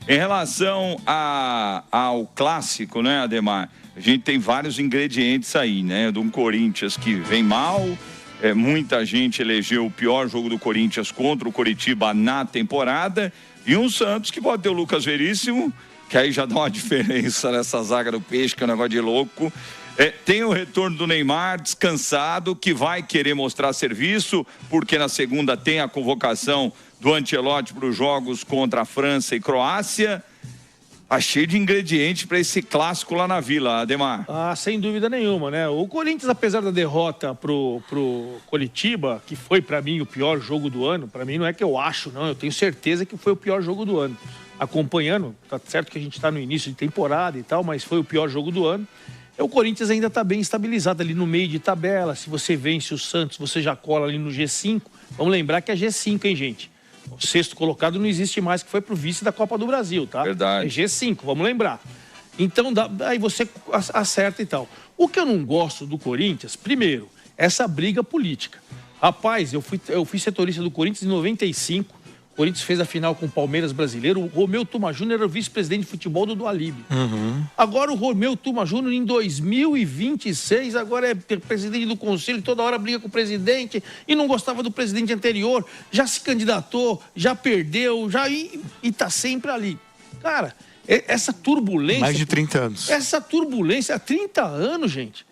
Em relação ao clássico, né, Ademar? A gente tem vários ingredientes aí, né? De um Corinthians que vem mal, muita gente elegeu o pior jogo do Corinthians contra o Coritiba na temporada, e um Santos que pode ter o Lucas Veríssimo, que aí já dá uma diferença nessa zaga do Peixe, que é um negócio de louco. Tem o retorno do Neymar, descansado, que vai querer mostrar serviço, porque na segunda tem a convocação do Ancelotti para os jogos contra a França e Croácia. Tá cheio de ingredientes para esse clássico lá na Vila, Ademar. Sem dúvida nenhuma, né? O Corinthians, apesar da derrota pro Coritiba, que foi para mim o pior jogo do ano, para mim não é que eu acho, não, eu tenho certeza que foi o pior jogo do ano. Acompanhando, tá certo que a gente está no início de temporada e tal, mas foi o pior jogo do ano. O Corinthians ainda está bem estabilizado ali no meio de tabela. Se você vence o Santos, você já cola ali no G5. Vamos lembrar que é G5, hein, gente? O sexto colocado não existe mais, que foi pro vice da Copa do Brasil, tá? Verdade. É G5, vamos lembrar. Então, aí você acerta e tal. O que eu não gosto do Corinthians, primeiro, essa briga política. Rapaz, eu fui setorista do Corinthians em 95. O Corinthians fez a final com o Palmeiras brasileiro. O Romeu Tuma Júnior era o vice-presidente de futebol do Dualib. Agora o Romeu Tuma Júnior, em 2026, agora é presidente do conselho, toda hora briga com o presidente e não gostava do presidente anterior, já se candidatou, já perdeu, e tá sempre ali. Cara, essa turbulência... Mais de 30 anos. Essa turbulência há 30 anos, gente.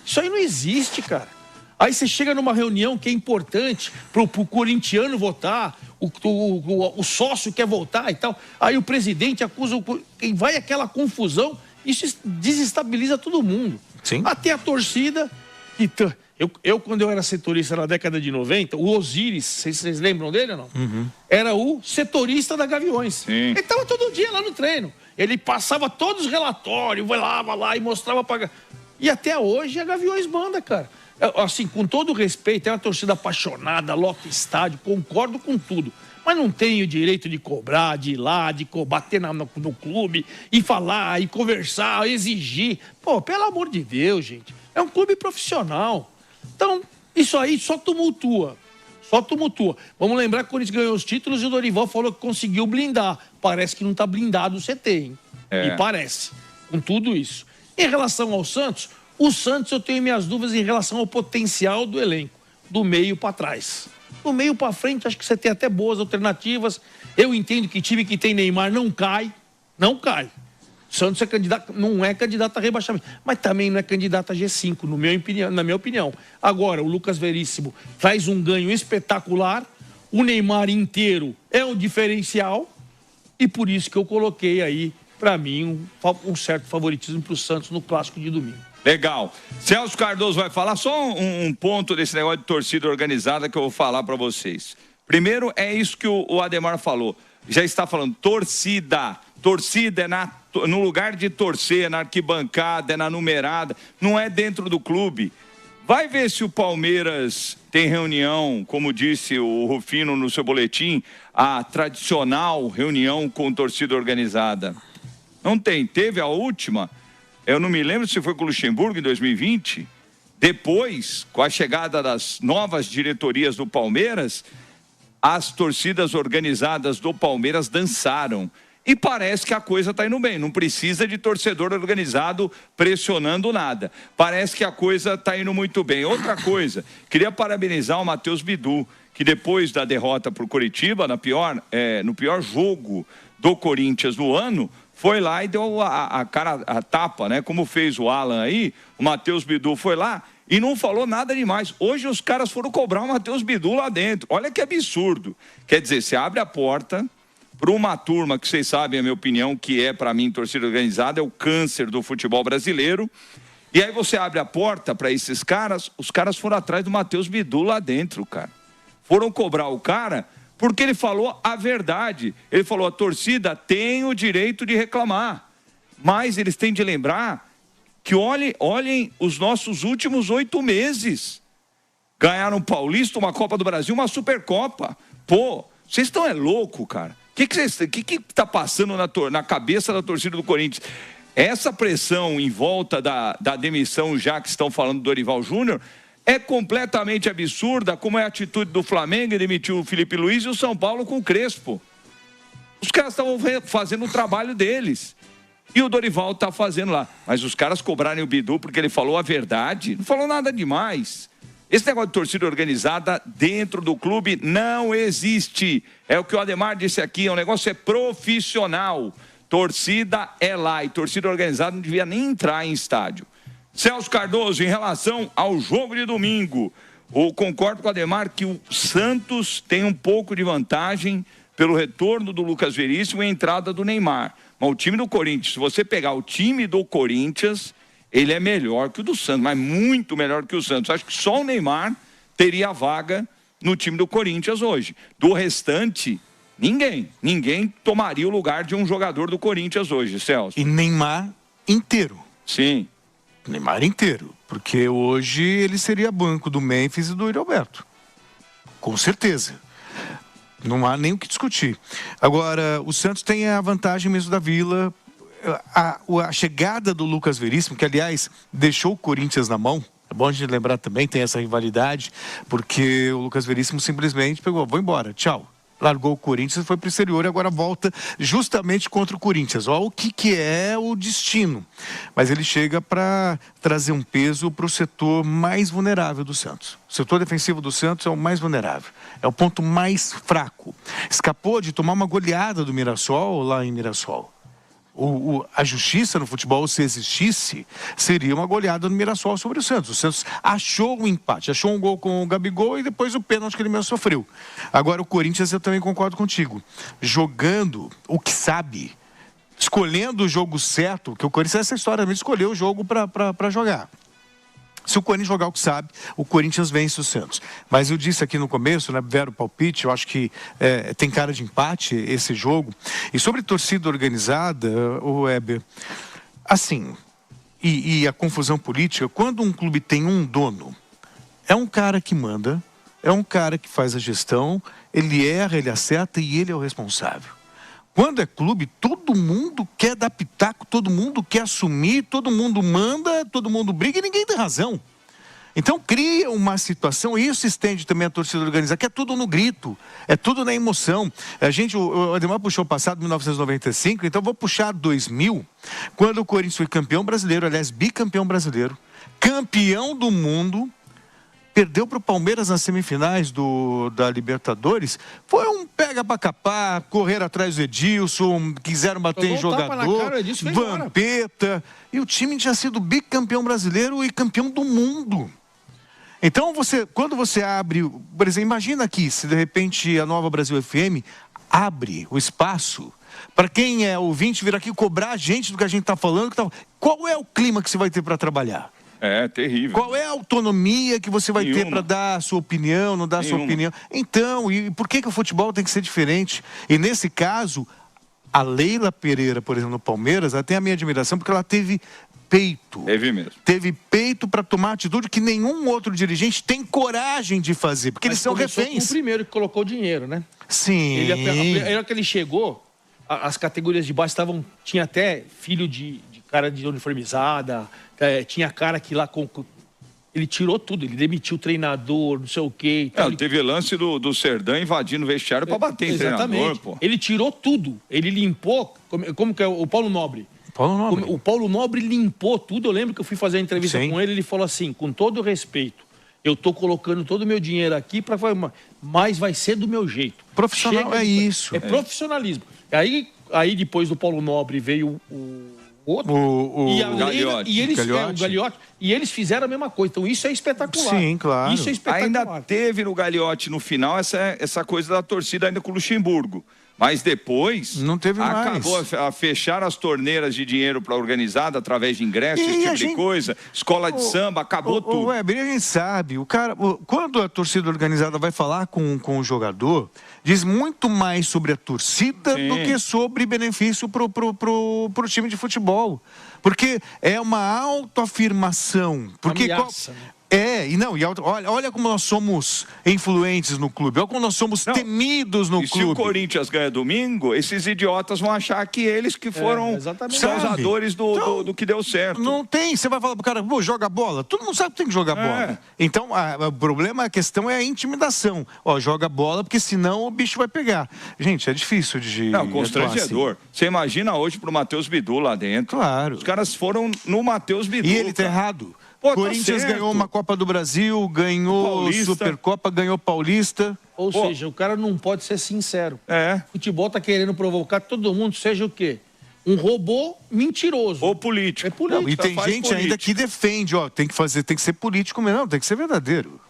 Isso aí não existe, cara. Aí você chega numa reunião que é importante pro corintiano votar, o sócio quer votar e tal. Aí o presidente acusa quem vai aquela confusão. Isso desestabiliza todo mundo. Sim. Até a torcida. Quando eu era setorista na década de 90, o Osiris, vocês lembram dele ou não? Era o setorista da Gaviões. Sim. Ele estava todo dia lá no treino. Ele passava todos os relatórios, vai lá e mostrava para... E até hoje a Gaviões manda, cara. Assim, com todo respeito, é uma torcida apaixonada, lota estádio, concordo com tudo. Mas não tem o direito de cobrar, de ir lá, de bater no clube e falar, e conversar, exigir. Pô, pelo amor de Deus, gente. É um clube profissional. Então, isso aí só tumultua. Vamos lembrar que o Corinthians ganhou os títulos e o Dorival falou que conseguiu blindar. Parece que não está blindado o CT, hein? E parece, com tudo isso. Em relação ao Santos, o Santos eu tenho minhas dúvidas em relação ao potencial do elenco, do meio para trás. Do meio para frente, acho que você tem até boas alternativas. Eu entendo que time que tem Neymar não cai. O Santos não é candidato a rebaixamento, mas também não é candidato a G5, na minha opinião. Agora, o Lucas Veríssimo traz um ganho espetacular, o Neymar inteiro é um diferencial, e por isso que eu coloquei aí, para mim, um certo favoritismo para o Santos no clássico de domingo. Legal. Celso Cardoso vai falar só um ponto desse negócio de torcida organizada que eu vou falar para vocês. Primeiro, é isso que o Ademar falou. Já está falando torcida. Torcida é no lugar de torcer, é na arquibancada, é na numerada, não é dentro do clube. Vai ver se o Palmeiras tem reunião, como disse o Rufino no seu boletim, a tradicional reunião com torcida organizada. Não tem. Teve a última... Eu não me lembro se foi com o Luxemburgo em 2020. Depois, com a chegada das novas diretorias do Palmeiras, as torcidas organizadas do Palmeiras dançaram. E parece que a coisa está indo bem. Não precisa de torcedor organizado pressionando nada. Parece que a coisa está indo muito bem. Outra coisa, queria parabenizar o Matheus Bidu, que depois da derrota para o Coritiba, no pior jogo do Corinthians no ano, foi lá e deu a tapa, né? Como fez o Alan aí, o Matheus Bidu foi lá e não falou nada demais. Hoje os caras foram cobrar o Matheus Bidu lá dentro. Olha que absurdo. Quer dizer, você abre a porta para uma turma que vocês sabem a minha opinião, que é para mim torcida organizada, é o câncer do futebol brasileiro. E aí você abre a porta para esses caras, os caras foram atrás do Matheus Bidu lá dentro, cara. Foram cobrar o cara... porque ele falou a verdade. Ele falou, a torcida tem o direito de reclamar. Mas eles têm de lembrar que olhem os nossos últimos 8 meses. Ganharam um Paulista, uma Copa do Brasil, uma Supercopa. Pô, vocês estão louco, cara. O que está passando na cabeça da torcida do Corinthians? Essa pressão em volta da demissão, já que estão falando do Dorival Júnior, é completamente absurda, como é a atitude do Flamengo, demitiu o Felipe Luiz, e o São Paulo com o Crespo. Os caras estavam fazendo o trabalho deles. E o Dorival está fazendo lá. Mas os caras cobrarem o Bidu porque ele falou a verdade, não falou nada demais. Esse negócio de torcida organizada dentro do clube não existe. É o que o Ademar disse aqui, o negócio é profissional. Torcida é lá e torcida organizada não devia nem entrar em estádio. Celso Cardoso, em relação ao jogo de domingo, eu concordo com o Ademar que o Santos tem um pouco de vantagem pelo retorno do Lucas Veríssimo e a entrada do Neymar. Mas o time do Corinthians, se você pegar o time do Corinthians, ele é melhor que o do Santos, mas muito melhor que o Santos. Acho que só o Neymar teria vaga no time do Corinthians hoje. Do restante, ninguém tomaria o lugar de um jogador do Corinthians hoje, Celso. E Neymar inteiro. Sim. Neymar inteiro, porque hoje ele seria banco do Memphis e do Yuri Alberto. Com certeza. Não há nem o que discutir. Agora, o Santos tem a vantagem mesmo da Vila. A chegada do Lucas Veríssimo, que aliás deixou o Corinthians na mão, é bom a gente lembrar também, tem essa rivalidade, porque o Lucas Veríssimo simplesmente pegou, vou embora, tchau. Largou o Corinthians, foi para o exterior e agora volta justamente contra o Corinthians. Olha o que é o destino. Mas ele chega para trazer um peso para o setor mais vulnerável do Santos. O setor defensivo do Santos é o mais vulnerável. É o ponto mais fraco. Escapou de tomar uma goleada do Mirassol lá em Mirassol. A justiça no futebol, se existisse, seria uma goleada no Mirassol sobre o Santos. O Santos achou um empate, achou um gol com o Gabigol e depois o pênalti que ele mesmo sofreu. Agora o Corinthians, eu também concordo contigo, jogando o que sabe, escolhendo o jogo certo, que o Corinthians, essa história mesmo, escolheu o jogo para jogar. Se o Corinthians jogar o que sabe, o Corinthians vence o Santos. Mas eu disse aqui no começo, né, Vero palpite, eu acho que tem cara de empate esse jogo. E sobre torcida organizada, o Weber, assim, e a confusão política, quando um clube tem um dono, é um cara que manda, é um cara que faz a gestão, ele erra, ele acerta e ele é o responsável. Quando é clube, todo mundo quer dar pitaco, todo mundo quer assumir, todo mundo manda, todo mundo briga e ninguém tem razão. Então cria uma situação, e isso estende também a torcida organizada, que é tudo no grito, é tudo na emoção. O Ademar puxou o passado, 1995, então vou puxar 2000, quando o Corinthians foi campeão brasileiro, aliás, bicampeão brasileiro, campeão do mundo, perdeu para o Palmeiras nas semifinais da Libertadores, foi um pega pra capar, correr atrás do Edilson, quiseram bater em jogador, Vampeta, e o time tinha sido bicampeão brasileiro e campeão do mundo. Então, quando você abre, por exemplo, imagina aqui, se de repente a Nova Brasil FM abre o espaço para quem é ouvinte vir aqui cobrar a gente do que a gente está falando, qual é o clima que você vai ter para trabalhar? É terrível. Qual é a autonomia que você vai ter para dar a sua opinião, não dar a sua opinião? Então, e por que o futebol tem que ser diferente? E nesse caso, a Leila Pereira, por exemplo, no Palmeiras, ela tem a minha admiração porque ela teve peito. Teve mesmo. Teve peito para tomar atitude que nenhum outro dirigente tem coragem de fazer, porque eles são reféns. O primeiro que colocou o dinheiro, né? Sim. A hora que ele chegou, as categorias de base tinha até filho de cara de uniformizada, tinha cara que lá ele tirou tudo, ele demitiu o treinador, não sei o quê. Teve lance do Serdã invadindo o vestiário para bater em treinador, pô. Ele tirou tudo, ele limpou, como que é o Paulo Nobre? O Paulo Nobre limpou tudo. Eu lembro que eu fui fazer a entrevista com ele falou assim, com todo respeito, eu tô colocando todo o meu dinheiro aqui para mas vai ser do meu jeito. Profissional isso. É profissionalismo. Aí depois do Paulo Nobre veio o outro, o Gagliotti, e eles fizeram a mesma coisa. Então isso é espetacular. Sim, claro. Isso é espetacular. Ainda teve no Gagliotti no final essa coisa da torcida ainda com o Luxemburgo. Mas depois não teve acabou a fechar as torneiras de dinheiro para a organizada através de ingressos, esse tipo de coisa, escola de samba, acabou tudo. A gente sabe, quando a torcida organizada vai falar com o jogador, diz muito mais sobre a torcida do que sobre benefício pro time de futebol. Porque é uma autoafirmação. Porque ameaça, né? Olha como nós somos influentes no clube, olha como nós somos temidos no E clube. se o Corinthians ganha domingo, esses idiotas vão achar que eles que foram exatamente. os causadores do que deu certo. Não tem, você vai falar pro cara, pô, joga bola. Todo mundo sabe que tem que jogar bola. Então, o problema, a questão é a intimidação. Ó, joga bola, porque senão o bicho vai pegar. Gente, é difícil de... Não, constrangedor. Assim. Você imagina hoje pro Matheus Bidu lá dentro. Claro. Os caras foram no Matheus Bidu. E ele tá errado. Pô, Corinthians ganhou uma Copa do Brasil, ganhou Supercopa, ganhou Paulista. Ou seja, o cara não pode ser sincero. O futebol tá querendo provocar todo mundo, seja o quê? Um robô mentiroso. Ou político. Não, e tem gente ainda que defende, tem que ser político mesmo, não, tem que ser verdadeiro.